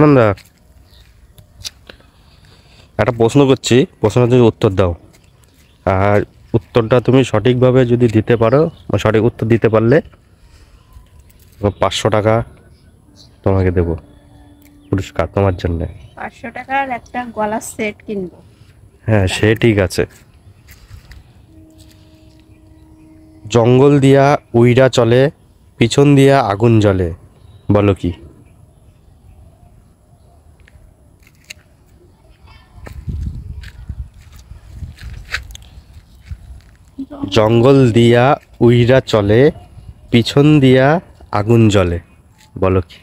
নন্দা, একটা প্রশ্ন করছি, প্রশ্নের যদি উত্তর দাও, আর উত্তরটা তুমি সঠিকভাবে যদি দিতে পারো বা সঠিক উত্তর দিতে পারলে 500 টাকা তোমাকে দেবো পুরস্কার তোমার জন্য। 500 টাকার একটা গলার সেট কিনবো। হ্যাঁ, সে ঠিক আছে। জঙ্গল দিয়া উইরা চলে, পিছন দিয়া আগুন জ্বলে, বলো কি? জঙ্গল দিয়া উইরা চলে, পিছন দিয়া আগুন জ্বলে, বলো কি?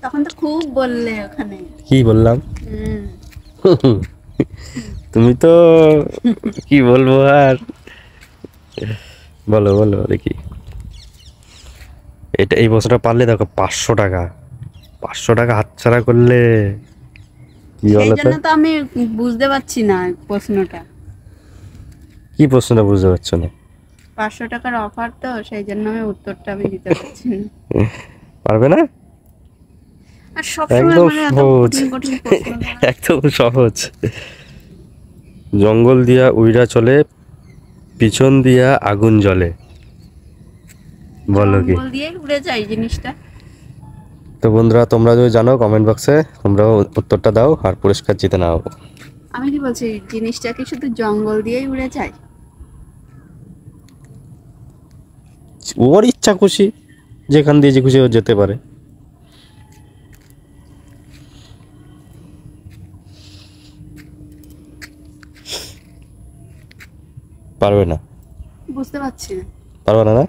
তখন তো খুব বললে ওখানে। কি বললাম? হুম। তুমি তো কি বলবো আর, বলো বলো দেখি। এটা এই বছরটা পারলে দেখো 500 টাকা, 500 টাকা হাতছাড়া করলে কি সেই বলো তো? জন্য তো আমি বুঝতে পারছি না প্রশ্নটা। কি প্রশ্নটা বুঝতে পারছো না? 500 টাকার অফার তো, সেই জন্য আমি উত্তরটা আমি দিতে পারছি না। পারবে না? আর সবসময় একদম মানে এত সহজ, কঠিন কঠিন প্রশ্ন করা। একদম সহজ। জঙ্গল দিয়া উইরা চলে, পিছন দিয়া আগুন জ্বলে, বলো কি? জঙ্গল দিয়ে উড়ে যায় জিনিসটা। তো বন্ধুরা, তোমরা যদি জানো কমেন্ট বক্সে তোমরাও উত্তরটা দাও আর পুরস্কার জিতে নাও। আমি কি বলছি, জিনিসটা কি শুধু জঙ্গল দিয়েই উড়ে যায়? ওর ইচ্ছা খুশি, যেখান দিয়ে যে খুশি ও যেতে পারে। পারবে না? বুঝতে পারছি না। পারবে না? না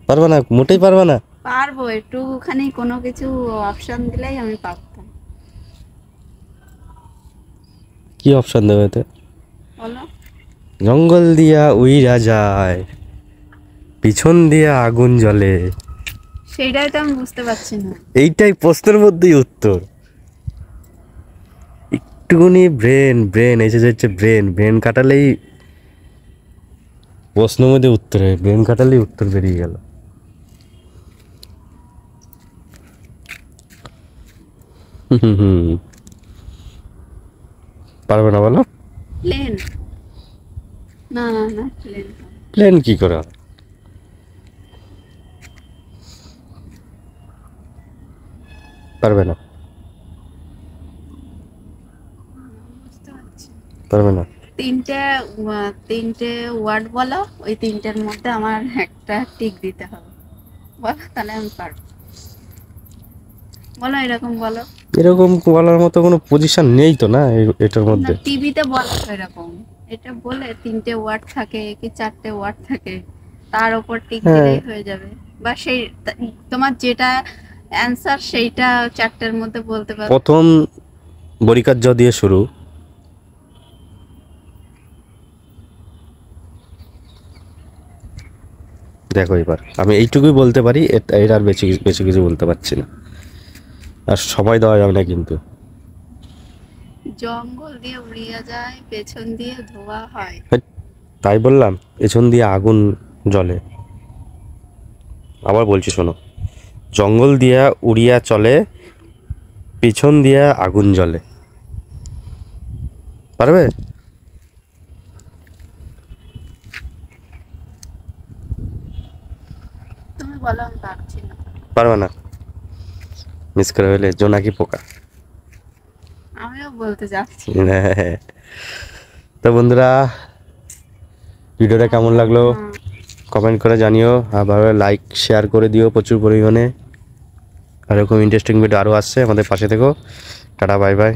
পারবে না, মোটেই পারবে না। পারবো, একটুখানি কোনো কিছু অপশন দিলেই আমি পারতাম। কি অপশন দেবে এতে? বলো। জঙ্গল দিয়া উইরা যায়, পিছন দিয়া আগুন জ্বলে। সেইটাই তো আমি বুঝতে পারছি না। এইটাই প্রশ্নের মধ্যেই উত্তর। একটুখানি ব্রেন ব্রেন এসে যাচ্ছে, ব্রেন ব্রেন কাটালেই প্রশ্নের মধ্যে উত্তর হয়, ব্রেন কাটালেই উত্তর বেরিয়ে গেল। হুম, পারবে না বলো? প্লেন। না না না, প্লেন। প্লেন কি করে হয়? পারবে না, বুঝতে পারছি। পারবে না। তিনটে ওয়ার্ড বলো, ওই তিনটের মধ্যে আমার একটা টিক দিতে হবে। বলো, তাহলে আমি পারবো। বলো, এরকম বলো। এরকম বলার মতো কোনো পজিশন নেই তো না এটার না, মধ্যে। টিভিতে বলো তো এরকম। এটা বলে তিনটে ওয়ার্ড থাকে কি চারটে ওয়ার্ড থাকে, তার ওপর টিক হ্যাঁ, দিলেই হয়ে যাবে। বা সেই তোমার যেটা অ্যান্সার সেইটা চারটের মধ্যে বলতে পারো। প্রথম বরিকার জ দিয়ে শুরু। দেখো এবার আমি এইটুকুই বলতে পারি, এর আর বেশি বেশি কিছু বলতে পারছি না, আর সবাই দেওয়া যাবে না কিন্তু। জঙ্গল দিয়ে উড়িয়ে যায়, পেছন দিয়ে ধোয়া হয়। হ্যাট, তাই বললাম পেছন দিয়ে আগুন জ্বলে। আবার বলছি শোনো, জঙ্গল দিয়া উড়িয়া চলে, পিছন দিয়া আগুন জ্বলে, পারবে? তুমি বলো, আমি পারছি না। পারবে না? মিস করে হলে জোনাকি পোকা। আমিও বলতে যাচ্ছি। হ্যাঁ। তো বন্ধুরা, ভিডিওটা কেমন লাগলো কমেন্ট করে জানিও, আর ভালো লাইক শেয়ার করে দিও প্রচুর পরিমাণে। আর এরকম ইন্টারেস্টিং ভিডিও আরও আসছে, আমাদের পাশে থেকো। Tata, bye bye.